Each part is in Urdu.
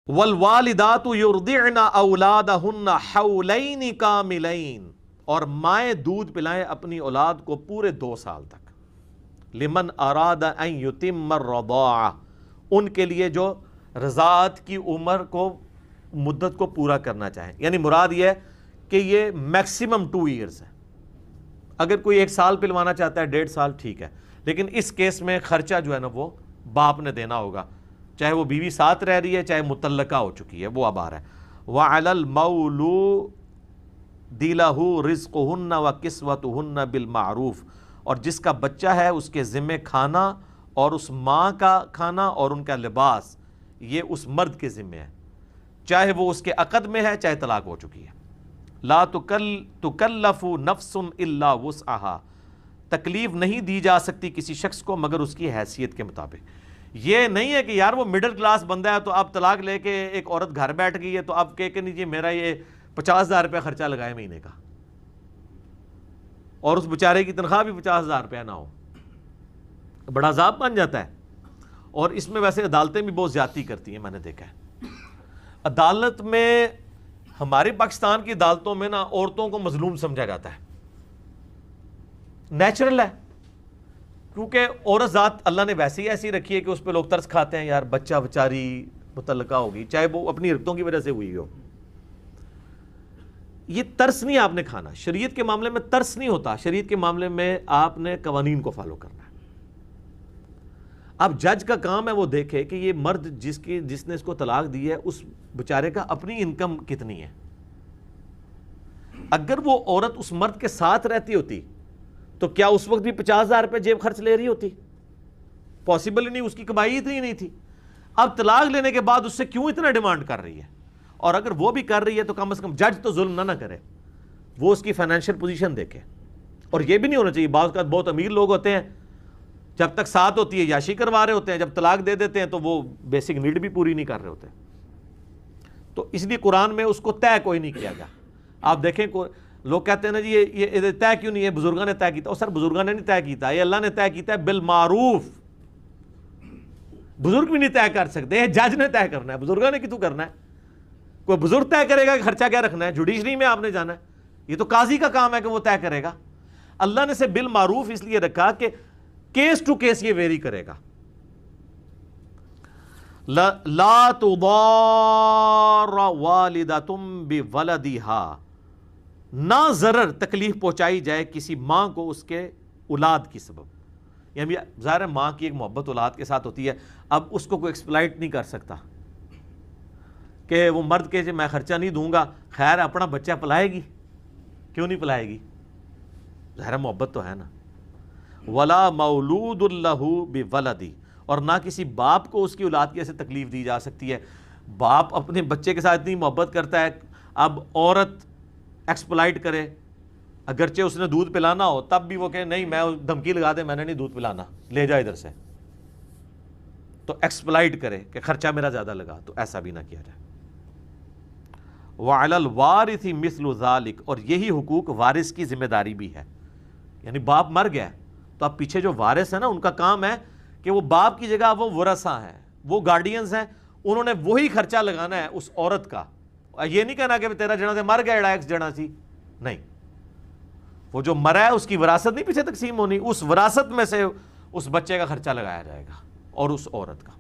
والوالدات یرضعن اولادہن حولین کاملین، اور مائیں دودھ پلائیں اپنی اولاد کو پورے 2 سال تک، لمن اراد ان یتم الرضاعہ، ان کے لیے جو رضاعت کی عمر کو مدت کو پورا کرنا چاہیں، یعنی مراد یہ ہے کہ یہ میکسیمم 2 ایئرز ہے۔ اگر کوئی 1 سال پلوانا چاہتا ہے 1.5 سال ٹھیک ہے، لیکن اس کیس میں خرچہ جو ہے نا وہ باپ نے دینا ہوگا، چاہے وہ بیوی ساتھ رہ رہی ہے چاہے مطلقہ ہو چکی ہے، وہ اب آ رہا ہے۔ وَعَلَى الْمَوْلُودِ لَهُ رِزْقُهُنَّ وَكِسْوَتُهُنَّ بِالْمَعْرُوفِ، اور جس کا بچہ ہے اس کے ذمہ کھانا اور اس ماں کا کھانا اور ان کا لباس یہ اس مرد کے ذمہ ہے، چاہے وہ اس کے عقد میں ہے چاہے طلاق ہو چکی ہے۔ لا تکلف نفس الا وسعها، تکلیف نہیں دی جا سکتی کسی شخص کو مگر اس کی حیثیت کے مطابق۔ یہ نہیں ہے کہ یار وہ مڈل کلاس بندہ ہے تو اب طلاق لے کے ایک عورت گھر بیٹھ گئی ہے تو اب کہہ کے نہیں جی میرا یہ 50,000 روپے خرچہ لگائے مہینے کا، اور اس بیچارے کی تنخواہ بھی 50,000 روپے نہ ہو، بڑا عذاب بن جاتا ہے۔ اور اس میں ویسے عدالتیں بھی بہت زیادتی کرتی ہیں، میں نے دیکھا ہے عدالت میں، ہمارے پاکستان کی عدالتوں میں نا عورتوں کو مظلوم سمجھا جاتا ہے، نیچرل ہے، کیونکہ عورت ذات اللہ نے ویسے ہی ایسی رکھی ہے کہ اس پہ لوگ ترس کھاتے ہیں، یار بچہ بچاری متعلقہ ہوگی چاہے وہ اپنی حرکتوں کی وجہ سے ہوئی ہو۔ یہ ترس نہیں آپ نے کھانا، شریعت کے معاملے میں ترس نہیں ہوتا، شریعت کے معاملے میں آپ نے قوانین کو فالو کرنا ہے۔ اب جج کا کام ہے وہ دیکھے کہ یہ مرد جس نے اس کو طلاق دی ہے اس بیچارے کا اپنی انکم کتنی ہے۔ اگر وہ عورت اس مرد کے ساتھ رہتی ہوتی تو کیا اس وقت بھی 50,000 روپے جیب خرچ لے رہی ہوتی؟ پاسبل ہی نہیں، اس کی کمائی اتنی نہیں تھی۔ اب طلاق لینے کے بعد اس سے کیوں اتنا ڈیمانڈ کر رہی ہے؟ اور اگر وہ بھی کر رہی ہے تو کم از کم جج تو ظلم نہ کرے، وہ اس کی فائنینشیل پوزیشن دیکھے۔ اور یہ بھی نہیں ہونا چاہیے، بعض اوقات بہت امیر لوگ ہوتے ہیں جب تک ساتھ ہوتی ہے یاشی کروا رہے ہوتے ہیں، جب طلاق دے دیتے ہیں تو وہ بیسک نیڈ بھی پوری نہیں کر رہے ہوتے۔ تو اس لیے قرآن میں اس کو طے کوئی نہیں کیا گیا۔ آپ دیکھیں لوگ کہتے ہیں نا جی یہ طے کیوں نہیں ہے، بزرگوں نے طے کیتا۔ اور سر بزرگوں نے نہیں طے کیتا، یہ اللہ نے طے کیتا ہے بالمعروف۔ بزرگ بھی نہیں طے کر سکتے، جج نے طے کرنا ہے، بزرگوں نے کیوں کرنا ہے؟ کوئی بزرگ طے کرے گا کہ خرچہ کیا رکھنا ہے؟ جوڈیشری میں آپ نے جانا ہے، یہ تو قاضی کا کام ہے کہ وہ طے کرے گا۔ اللہ نے سے بالمعروف اس لیے رکھا کہ کیس ٹو کیس یہ ویری کرے گا۔ لا تضار والدۃ بولدها، نہ ضرر تکلیف پہنچائی جائے کسی ماں کو اس کے اولاد کی سبب۔ یعنی ظاہر ہے ماں کی ایک محبت اولاد کے ساتھ ہوتی ہے، اب اس کو کوئی ایکسپلائٹ نہیں کر سکتا کہ وہ مرد کہ میں خرچہ نہیں دوں گا، خیر اپنا بچہ پلائے گی، کیوں نہیں پلائے گی؟ ظاہر محبت تو ہے نا۔ ولا مولود لہ بولدی، اور نہ کسی باپ کو اس کی اولاد کی ایسے تکلیف دی جا سکتی ہے۔ باپ اپنے بچے کے ساتھ اتنی محبت کرتا ہے، اب عورت ایکسپلائٹ کرے، اگرچہ اس نے دودھ پلانا ہو تب بھی وہ کہے نہیں، میں دھمکی لگا دے میں نے نہیں دودھ پلانا، لے جا ادھر سے، تو ایکسپلائٹ کرے کہ خرچہ میرا زیادہ لگا، تو ایسا بھی نہ کیا جائے۔ وعلی الوارث مثل ذلک، اور یہی حقوق وارث کی ذمہ داری بھی ہے۔ یعنی باپ مر گیا تو اب پیچھے جو وارث ہیں نا ان کا کام ہے کہ وہ باپ کی جگہ وہ ورثہ ہیں، وہ گارڈینز ہیں، انہوں نے وہی خرچہ لگانا ہے اس عورت کا۔ یہ نہیں کہنا کہ تیرا جنا سے مر گیا ایکس جنا سی، نہیں، وہ جو مرا ہے اس کی وراثت نہیں پیچھے تقسیم ہونی، اس وراثت میں سے اس بچے کا خرچہ لگایا جائے گا اور اس عورت کا۔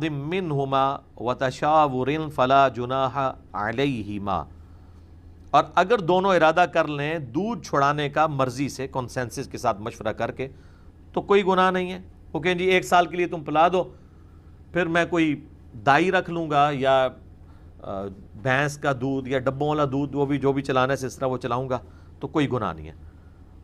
منہما وتشاور فلا جناح علیہما، اور اگر دونوں ارادہ کر لیں دودھ چھڑانے کا مرضی سے، کنسنسس کے ساتھ مشورہ کر کے، تو کوئی گناہ نہیں ہے۔ وہ کہیں جی 1 سال کے لیے تم پلا دو، پھر میں کوئی دائی رکھ لوں گا یا بھینس کا دودھ یا ڈبوں والا دودھ، وہ بھی جو بھی چلانا ہے سلسلہ وہ چلاؤں گا، تو کوئی گناہ نہیں ہے۔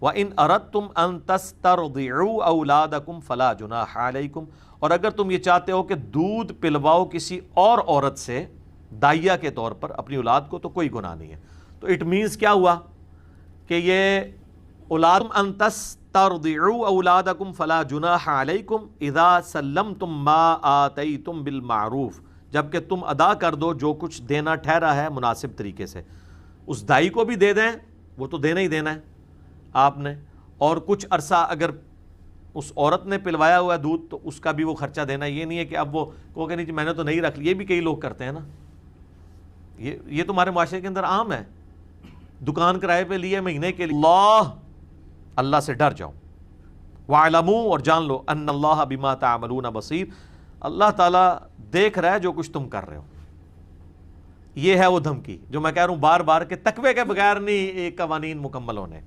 وَإِنْ أَرَدْتُمْ أَن تَسْتَرْضِعُوا أَوْلَادَكُمْ فَلَا جُنَاحَ عَلَيْكُمْ، اور اگر تم یہ چاہتے ہو کہ دودھ پلواؤ کسی اور عورت سے دائیہ کے طور پر اپنی اولاد کو، تو کوئی گناہ نہیں ہے۔ تو اٹ مینز کیا ہوا کہ یہ اولاد ان تسترضعوا اولادکم فلا جناح علیکم اذا سلمتم ما آتیتم بالمعروف، جبکہ تم ادا کر دو جو کچھ دینا ٹھہرا ہے مناسب طریقے سے۔ اس دائی کو بھی دے دیں، وہ تو دینا ہی دینا ہے آپ نے، اور کچھ عرصہ اگر اس عورت نے پلوایا ہوا دودھ تو اس کا بھی وہ خرچہ دینا. یہ نہیں ہے کہ اب وہ کو کہ نہیں جی میں نے تو نہیں رکھ لیا. یہ بھی کئی لوگ کرتے ہیں نا, یہ تمہارے معاشرے کے اندر عام ہے. دکان کرائے پہ لیے مہینے کے لیے. اللہ سے ڈر جاؤ. وَاعْلَمُوا, اور جان لو, ان اللہ بما تعملون بصیر, اللہ تعالیٰ دیکھ رہا ہے جو کچھ تم کر رہے ہو. یہ ہے وہ دھمکی جو میں کہہ رہا ہوں بار بار کہ تقوی کے بغیر نہیں قوانین مکمل ہونے.